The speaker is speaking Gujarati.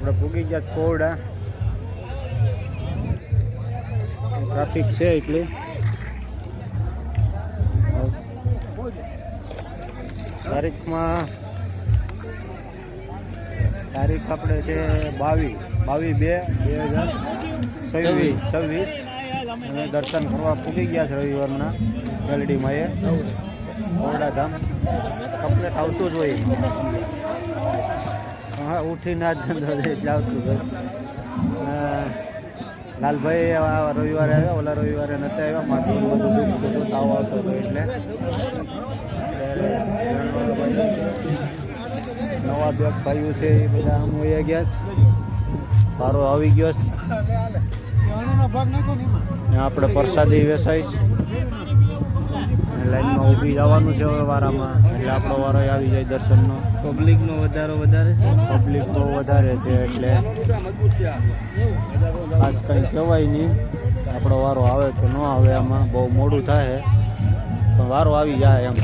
આપણે પૂગી ગયા કોરડા. ટ્રાફિક છે એટલી. તારીખ આપણે છે 22/2/2026 અને દર્શન કરવા પૂગી ગયા છે રવિવારના મેલડીમાં એ કોરડા ધામ કમ્પ્લેટ આવતું જ હોય. હા ઉઠીને જ ધંધો એટલે આવતું હોય. લાલભાઈ રવિવારે આવ્યા, ઓલા રવિવારે નતા આવ્યા, માથું બધું તાવ આવતો હતો એટલે નવા બે ભાઈઓ છે એ બધા આમ વયા ગયા છે. વારો આવી ગયો છે. આપણે પ્રસાદી વેચાય છે. લાઈનમાં ઊભી જવાનું છે હવે વારામાં, એટલે આપણો વારો આવી જાય દર્શનનો. પબ્લિકનો વધારે છે. પબ્લિક બહુ વધારે છે એટલે ખાસ કંઈ કહેવાય નહીં. આપણો વારો આવે કે ન આવે, આમાં બહુ મોડું થાય પણ વારો આવી જાય એમ.